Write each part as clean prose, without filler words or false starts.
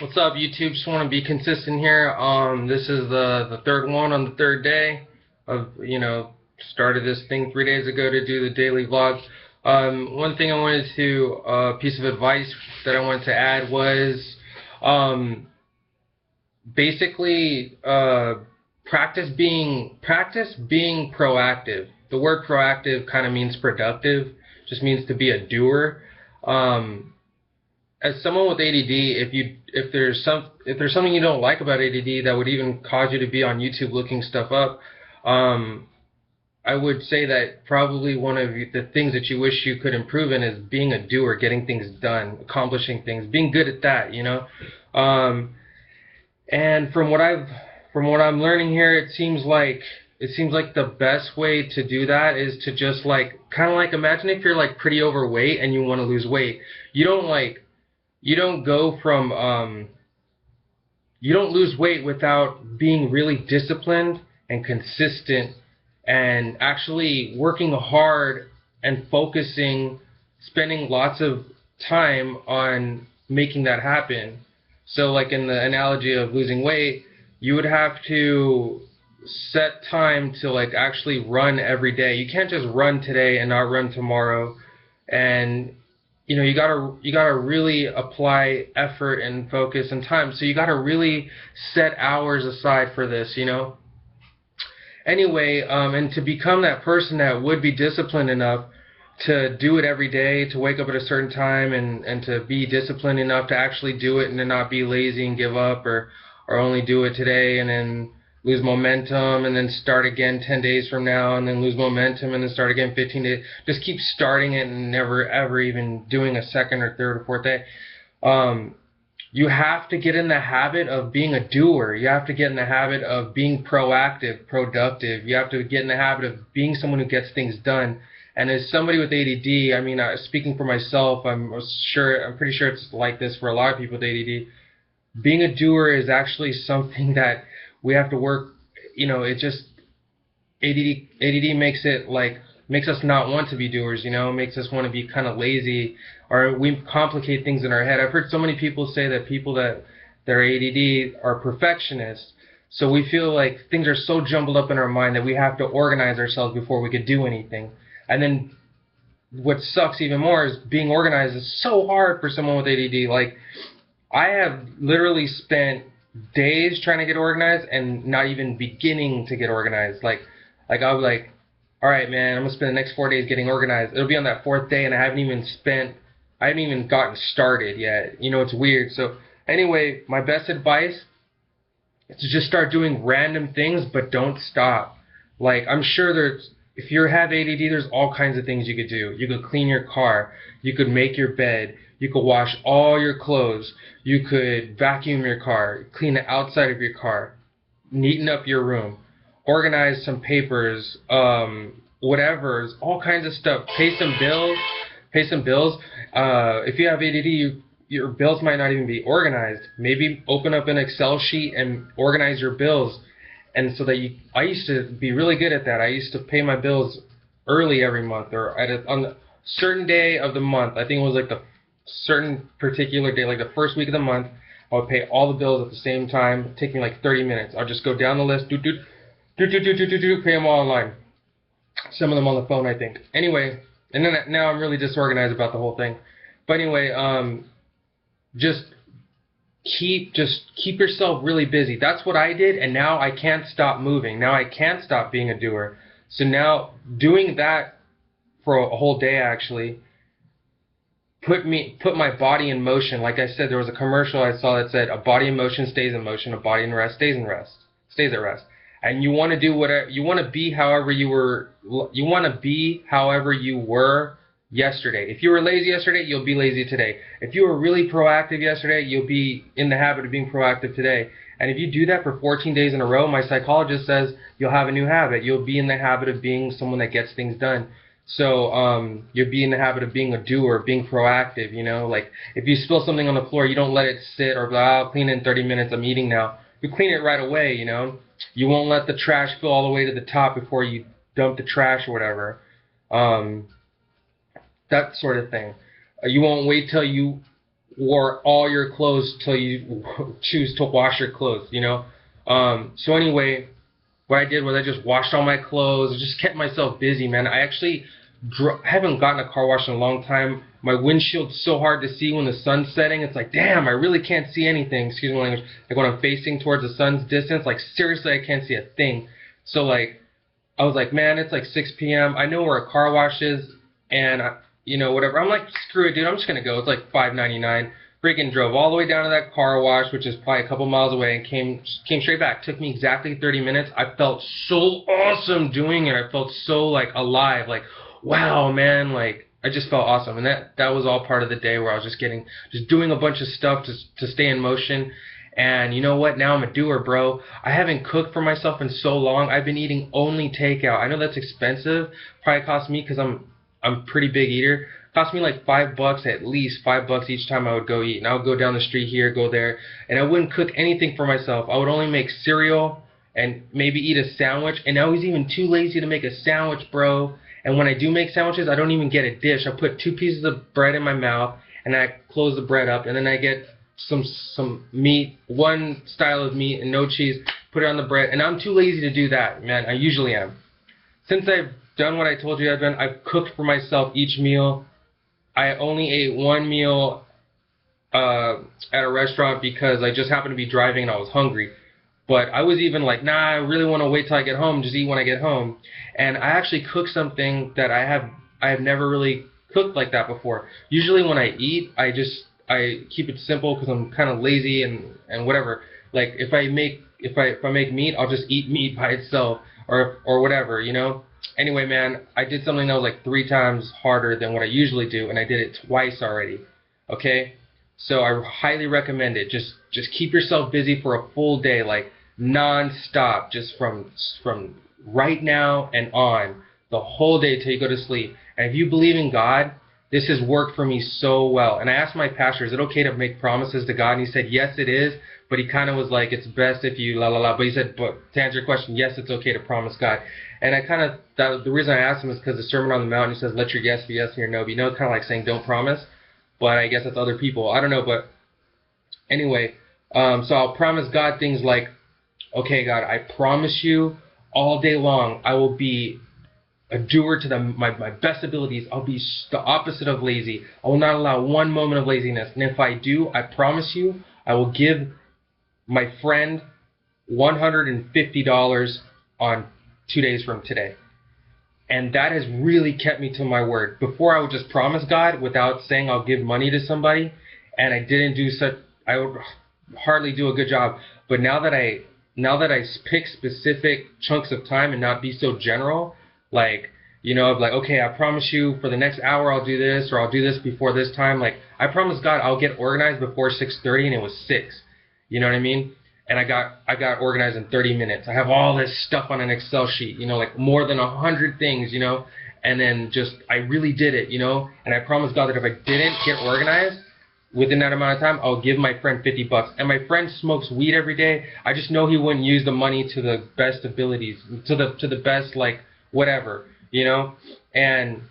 What's up, YouTube? Just want to be consistent here. This is the third one on the third day of, started this thing 3 days ago to do the daily vlog. One thing I wanted to, piece of advice that I wanted to add was, basically, practice being proactive. The word proactive kind of means productive, just means to be a doer. As someone with ADD, if there's something you don't like about ADD that would even cause you to be on YouTube looking stuff up, I would say that probably one of the things that you wish you could improve in is being a doer, getting things done, accomplishing things, being good at that. And from what I'm learning here, it seems like the best way to do that is to just kind of imagine if you're pretty overweight and you want to lose weight. You don't lose weight without being really disciplined and consistent and actually working hard and focusing, spending lots of time on making that happen. So like in the analogy of losing weight, you would have to set time to actually run every day. You can't just run today and not run tomorrow. And you gotta really apply effort and focus and time. So you gotta really set hours aside for this. Anyway, and to become that person that would be disciplined enough to do it every day, to wake up at a certain time and to be disciplined enough to actually do it and to not be lazy and give up or only do it today and then lose momentum and then start again 10 days from now and then lose momentum and then start again 15 days. Just keep starting it and never ever even doing a second or third or fourth day. You have to get in the habit of being a doer. You have to get in the habit of being proactive, productive. You have to get in the habit of being someone who gets things done. And as somebody with ADD, I mean, speaking for myself, I'm pretty sure it's like this for a lot of people with ADD. Being a doer is actually something that we have to work. It just ADD makes us not want to be doers. Makes us want to be kind of lazy, or we complicate things in our head. I've heard so many people say that people that are ADD are perfectionists. So we feel like things are so jumbled up in our mind that we have to organize ourselves before we could do anything. And then what sucks even more is being organized is so hard for someone with ADD. I have literally spent days trying to get organized and not even beginning to get organized. I'll be like, all right, man, I'm gonna spend the next 4 days getting organized. It'll be on that fourth day, and I haven't even gotten started yet. It's weird. So anyway, my best advice is to just start doing random things, but don't stop. I'm sure if you have ADD, there's all kinds of things you could do. You could clean your car. You could make your bed. You could wash all your clothes. You could vacuum your car, clean the outside of your car, neaten up your room, organize some papers, whatever, all kinds of stuff. Pay some bills. If you have ADD, your bills might not even be organized. Maybe open up an Excel sheet and organize your bills. And so that I used to be really good at that. I used to pay my bills early every month or on a certain day of the month. I think it was the certain particular day, the first week of the month. I would pay all the bills at the same time. It'd take me 30 minutes. I'll just go down the list, pay them all online. Some of them on the phone, I think. Anyway, and then now I'm really disorganized about the whole thing. But anyway, just keep yourself really busy. That's what I did, and now I can't stop moving. Now I can't stop being a doer. So now doing that for a whole day actually put my body in motion. Like I said, there was a commercial I saw that said a body in motion stays in motion, a body in rest stays at rest. And you want to do whatever you want to be, however you were yesterday. If you were lazy yesterday, you'll be lazy today. If you were really proactive yesterday, you'll be in the habit of being proactive today. And if you do that for 14 days in a row, my psychologist says you'll have a new habit. You'll be in the habit of being someone that gets things done. So you'll be in the habit of being a doer, being proactive. If you spill something on the floor, you don't let it sit or I'll clean it in 30 minutes, I'm eating now. You clean it right away. You won't let the trash fill all the way to the top before you dump the trash or whatever. That sort of thing. You won't wait till you wore all your clothes till you choose to wash your clothes, you know. So anyway, what I did was I just washed all my clothes. I just kept myself busy, man. I actually haven't gotten a car wash in a long time. My windshield's so hard to see when the sun's setting. It's like, damn, I really can't see anything. Excuse my language. Like when I'm facing towards the sun's distance, like seriously, I can't see a thing. So like, I was like, man, it's like 6 p.m. I know where a car wash is, and you know, whatever. I'm like, screw it, dude. I'm just gonna go. It's like $5.99. Freaking drove all the way down to that car wash, which is probably a couple miles away, and came straight back. Took me exactly 30 minutes. I felt so awesome doing it. I felt so like alive. Like, wow, man. Like, I just felt awesome. And that was all part of the day where I was just doing a bunch of stuff to stay in motion. And you know what? Now I'm a doer, bro. I haven't cooked for myself in so long. I've been eating only takeout. I know that's expensive. Probably cost me, because I'm a pretty big eater. Cost me like $5, at least $5 each time I would go eat. And I would go down the street here, go there, and I wouldn't cook anything for myself. I would only make cereal and maybe eat a sandwich. And I was even too lazy to make a sandwich, bro. And when I do make sandwiches, I don't even get a dish. I put 2 pieces of bread in my mouth, and I close the bread up, and then I get some meat, one style of meat and no cheese, put it on the bread. And I'm too lazy to do that, man. I usually am. Since I've done what I told you I've done, I've cooked for myself each meal. I only ate one meal at a restaurant because I just happened to be driving and I was hungry. But I was even like, nah, I really want to wait till I get home, just eat when I get home. And I actually cooked something that I have never really cooked like that before. Usually when I eat, I keep it simple because I'm kind of lazy and whatever. Like if I make meat, I'll just eat meat by itself or whatever, you know. Anyway, man, I did something that was like 3 times harder than what I usually do, and I did it twice already. Okay, so I highly recommend it. Just keep yourself busy for a full day, like non-stop, just from right now and on, the whole day till you go to sleep. And if you believe in God, this has worked for me so well. And I asked my pastor, is it okay to make promises to God? And he said, yes, it is. But he kind of was like, it's best if you la la la. But he said, but to answer your question, yes, it's okay to promise God. And I kind of, the reason I asked him is because the Sermon on the Mount, he says, let your yes be yes and your no be no. Kind of like saying don't promise. But I guess that's other people. I don't know. But anyway, so I'll promise God things like, okay, God, I promise you all day long I will be a doer to my best abilities. I'll be the opposite of lazy. I will not allow one moment of laziness. And if I do, I promise you, I will give my friend $150 on 2 days from today. And that has really kept me to my word. Before I would just promise God without saying I'll give money to somebody, and I didn't do such, I would hardly do a good job. But now that I pick specific chunks of time and not be so general, like, you know, like, okay, I promise you for the next hour I'll do this, or I'll do this before this time. Like, I promised God I'll get organized before 6:30, and it was 6. You know what I mean? And I got organized in 30 minutes. I have all this stuff on an Excel sheet, you know, like more than 100 things, you know, and then just, I really did it, you know, and I promised God that if I didn't get organized within that amount of time, I'll give my friend $50. And my friend smokes weed every day. I just know he wouldn't use the money to the best abilities, to the best, like, whatever, you know, and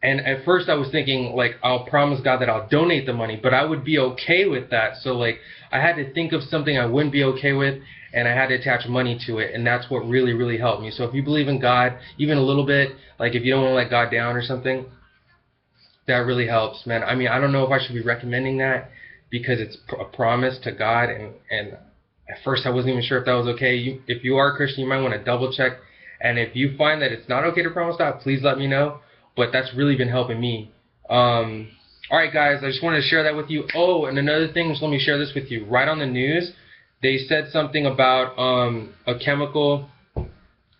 at first I was thinking, like, I'll promise God that I'll donate the money, but I would be okay with that. So, like, I had to think of something I wouldn't be okay with, and I had to attach money to it, and that's what really, really helped me. So if you believe in God, even a little bit, like if you don't want to let God down or something, that really helps, man. I mean, I don't know if I should be recommending that because it's a promise to God, and at first I wasn't even sure if that was okay. If you are a Christian, you might want to double check, and if you find that it's not okay to promise God, please let me know. But that's really been helping me. Alright guys, I just wanted to share that with you. Oh, and another thing, just let me share this with you. Right on the news, they said something about a chemical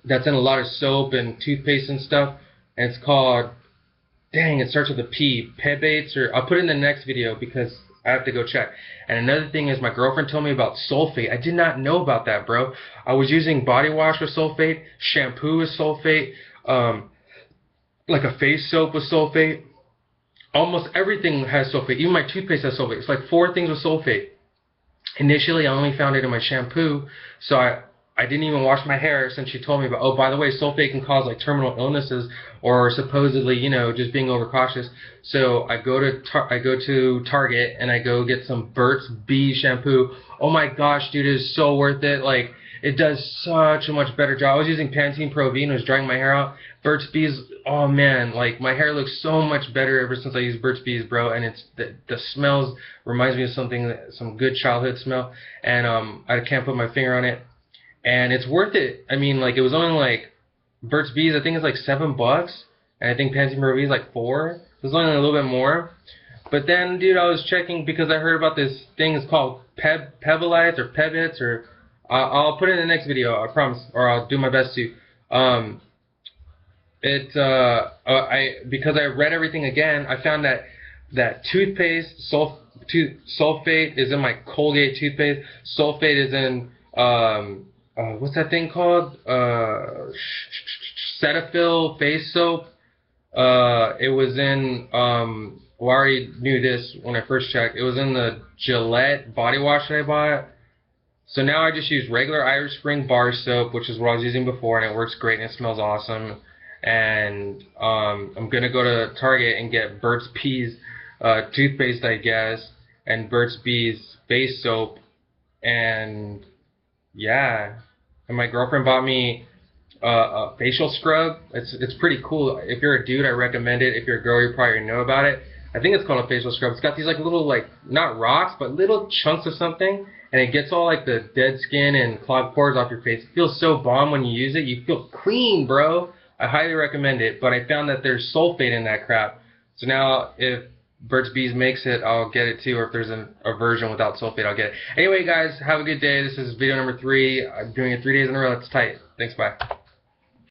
that's in a lot of soap and toothpaste and stuff, and it's called, dang, it starts with a P, Pebates, or I'll put it in the next video because I have to go check. And another thing is my girlfriend told me about sulfate. I did not know about that, bro. I was using body wash with sulfate, shampoo with sulfate, like a face soap with sulfate. Almost everything has sulfate. Even my toothpaste has sulfate. It's like 4 things with sulfate. Initially, I only found it in my shampoo, so I didn't even wash my hair since she told me about, oh, by the way, sulfate can cause like terminal illnesses or supposedly, just being overcautious. So I go to Target and I go get some Burt's Bees shampoo. Oh my gosh, dude, it is so worth it. Like, it does such a much better job. I was using Pantene Pro V and was drying my hair out. Burt's Bees, oh man, like my hair looks so much better ever since I used Burt's Bees, bro. And it's the smells reminds me of some good childhood smell. And I can't put my finger on it. And it's worth it. I mean, like, it was only like Burt's Bees, I think it's like $7, and I think Pantene Pro V is like 4. It was only a little bit more. But then, dude, I was checking because I heard about this thing. It's called Pebblites or Pebbits, or I'll put it in the next video, I promise, or I'll do my best to. Because I read everything again, I found that toothpaste sulfate is in my Colgate toothpaste. Sulfate is in what's that thing called? Cetaphil face soap. It was in well, I already knew this when I first checked. It was in the Gillette body wash that I bought. So now I just use regular Irish Spring bar soap, which is what I was using before, and it works great and it smells awesome. And I'm gonna go to Target and get Burt's Bees toothpaste, I guess, and Burt's Bees face soap, and yeah. And my girlfriend bought me a facial scrub. It's pretty cool. If you're a dude, I recommend it. If you're a girl, you probably know about it. I think it's called a facial scrub. It's got these like little, like, not rocks, but little chunks of something, and it gets all like the dead skin and clogged pores off your face. It feels so bomb when you use it. You feel clean, bro. I highly recommend it. But I found that there's sulfate in that crap. So now if Burt's Bees makes it, I'll get it too, or if there's a version without sulfate, I'll get it. Anyway, guys, have a good day. This is video number 3. I'm doing it 3 days in a row. That's tight. Thanks, bye.